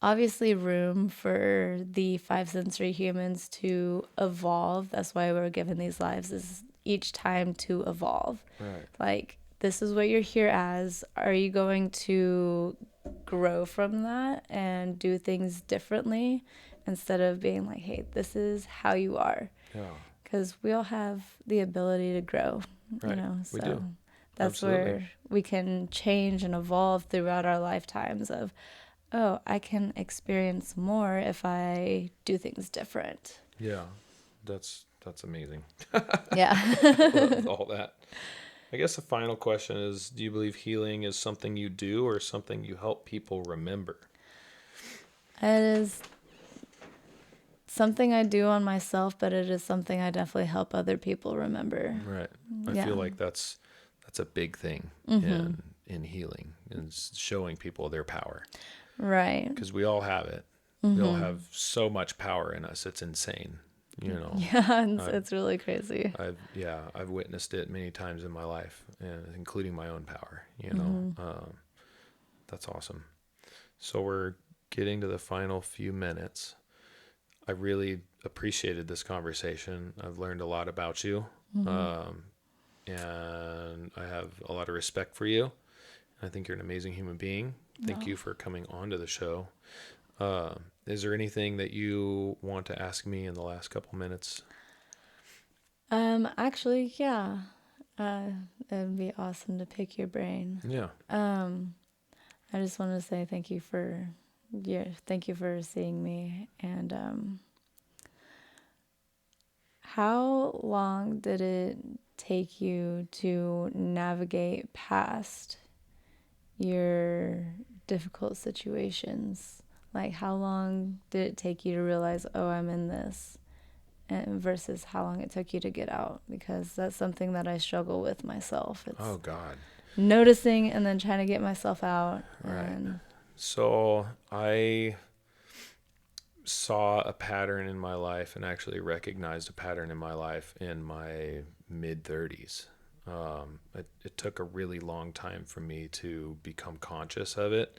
obviously room for the five sensory humans to evolve. That's why we're given these lives, is each time to evolve. Right. Like, this is what you're here as. Are you going to grow from that and do things differently instead of being like, hey, this is how you are? Yeah. Because we all have the ability to grow, Right. so We do. that's Absolutely. where we can change and evolve throughout our lifetimes of, oh, I can experience more if I do things different. Yeah. That's amazing. Yeah. Love all that. I guess the final question is, do you believe healing is something you do or something you help people remember? It is something I do on myself, but it is something I definitely help other people remember. Right. I Yeah. feel like that's a big thing in healing, is showing people their power, Right. because we all have it. We all have so much power in us. It's insane. Yeah, it's really crazy. I've witnessed it many times in my life, including my own power. That's awesome. So we're getting to the final few minutes. I really appreciated this conversation. I've learned a lot about you, and I have a lot of respect for you. I think you're an amazing human being. Thank you for coming on to the show. Is there anything that you want to ask me in the last couple minutes? Actually, yeah. It'd be awesome to pick your brain. Yeah. I just want to say thank you for seeing me. And how long did it take you to navigate past your difficult situations? Like, how long did it take you to realize, oh, I'm in this, and versus how long it took you to get out? Because that's something that I struggle with myself. It's Oh God. noticing and then trying to get myself out. Right. And So I saw a pattern in my life, and actually recognized a pattern in my life in my mid 30s. It took a really long time for me to become conscious of it,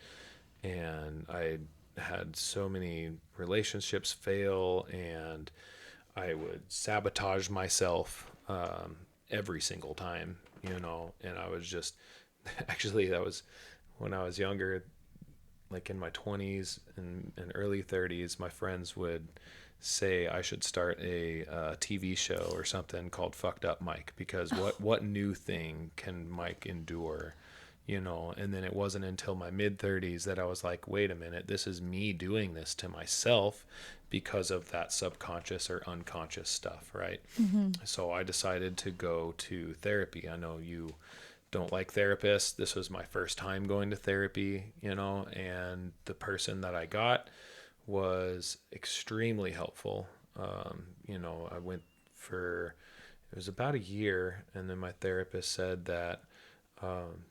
and I had so many relationships fail, and I would sabotage myself every single time, and I was just actually, that was when I was younger, like in my 20s and early 30s. My friends would say I should start a TV show or something called Fucked Up Mike, because what new thing can Mike endure? And then it wasn't until my mid 30s that I was like, wait a minute, this is me doing this to myself because of that subconscious or unconscious stuff, right? So I decided to go to therapy. I know you don't like therapists. This was my first time going to therapy, and the person that I got was extremely helpful. I went it was about a year, and then my therapist said that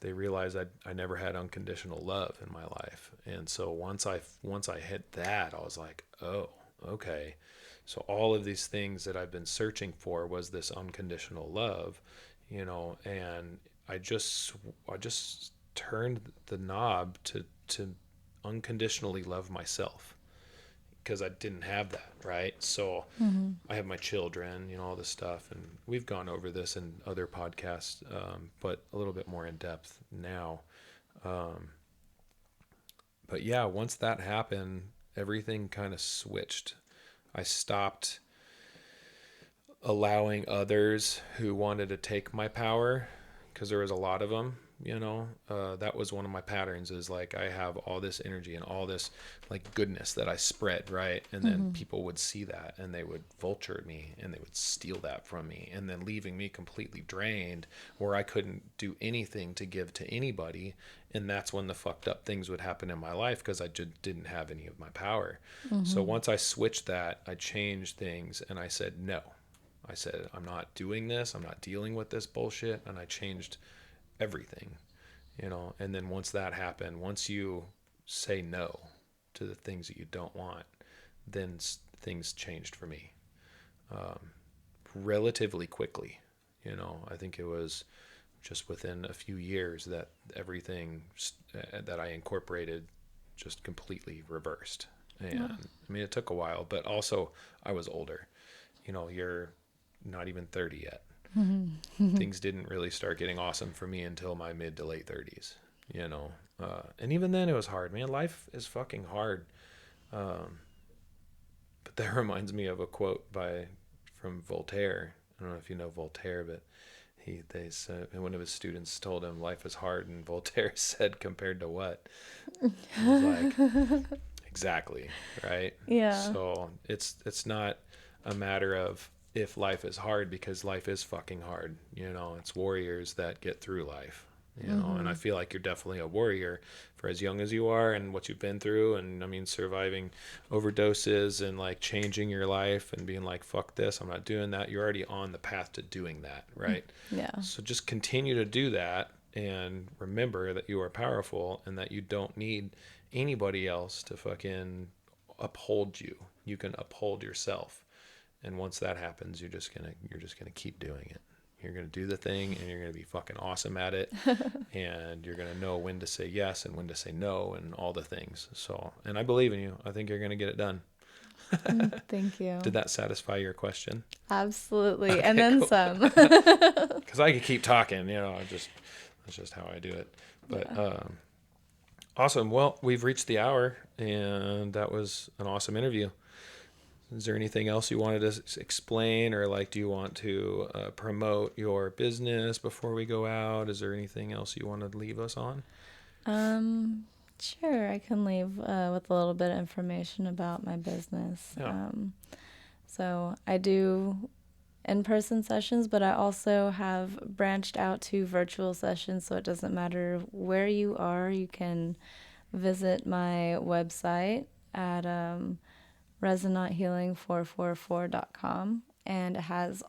they realized I never had unconditional love in my life. And so once I hit that, I was like, oh, okay. So all of these things that I've been searching for was this unconditional love, and I just turned the knob to unconditionally love myself, because I didn't have that, right? So I have my children, all this stuff, and we've gone over this in other podcasts, but a little bit more in depth now. But yeah, once that happened, everything kind of switched. I stopped allowing others who wanted to take my power, because there was a lot of them, That was one of my patterns, is like I have all this energy and all this like goodness that I spread, right? And then people would see that and they would vulture me and they would steal that from me, and then leaving me completely drained where I couldn't do anything to give to anybody. And that's when the fucked up things would happen in my life, because I just didn't have any of my power. So once I switched that, I changed things and I said, no. I said, I'm not doing this. I'm not dealing with this bullshit. And I changed everything, and then once that happened, once you say no to the things that you don't want, then things changed for me relatively quickly. I think it was just within a few years that everything that I incorporated just completely reversed. And I mean, it took a while, but also I was older. You're not even 30 yet. Things didn't really start getting awesome for me until my mid to late 30s, and even then it was hard, man. Life is fucking hard. But that reminds me of a quote from Voltaire. I don't know if you know Voltaire, but they said, one of his students told him life is hard, and Voltaire said, compared to what? I was like, exactly, right? Yeah. So it's not a matter of if life is hard, because life is fucking hard. It's warriors that get through life, and I feel like you're definitely a warrior for as young as you are and what you've been through. And I mean, surviving overdoses and like changing your life and being like, fuck this, I'm not doing that. You're already on the path to doing that, right? Yeah. So just continue to do that, and remember that you are powerful and that you don't need anybody else to fucking uphold you. You can uphold yourself. And once that happens, you're just gonna keep doing it. You're gonna do the thing, and you're gonna be fucking awesome at it. And you're gonna know when to say yes and when to say no and all the things. So, and I believe in you. I think you're gonna get it done. Thank you. Did that satisfy your question? Absolutely. Okay, and then cool. some. Because I could keep talking, that's just how I do it. But awesome. Well, we've reached the hour, and that was an awesome interview. Is there anything else you wanted to explain, or like, do you want to promote your business before we go out? Is there anything else you want to leave us on? Sure. I can leave with a little bit of information about my business. Yeah. So I do in-person sessions, but I also have branched out to virtual sessions. So it doesn't matter where you are. You can visit my website at resonanthealing444.com, and it has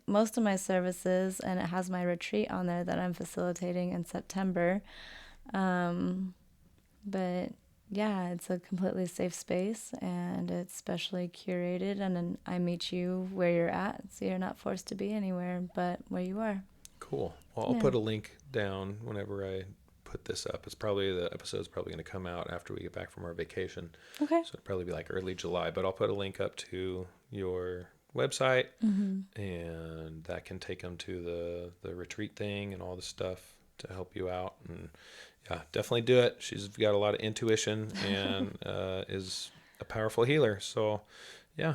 most of my services, and it has my retreat on there that I'm facilitating in September. But yeah, it's a completely safe space, and it's specially curated, and then I meet you where you're at, so you're not forced to be anywhere but where you are. Cool. Well, I'll put a link down whenever I put this up. The episode's probably going to come out after we get back from our vacation. Okay. So it'll probably be like early July, but I'll put a link up to your website, and that can take them to the retreat thing and all the stuff to help you out. And yeah, definitely do it. She's got a lot of intuition and is a powerful healer. So yeah,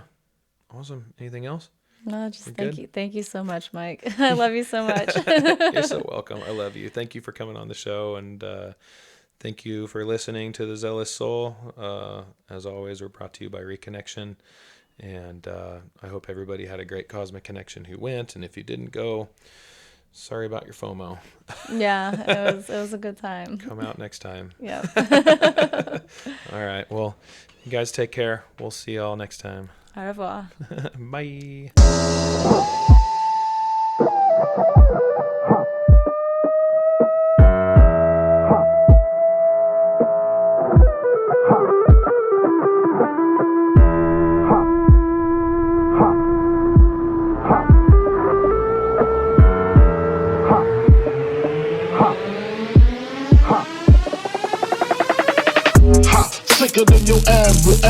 awesome. Anything else? No, just thank you. Thank you so much, Mike. I love you so much. You're so welcome. I love you. Thank you for coming on the show, and thank you for listening to the Zealous Soul. As always, we're brought to you by ReKinection, and I hope everybody had a great cosmic connection who went, and if you didn't go, sorry about your FOMO. Yeah, it was a good time. Come out next time. Yeah. All right. Well, you guys take care. We'll see y'all next time. Au revoir. Bye. Sicker than your average.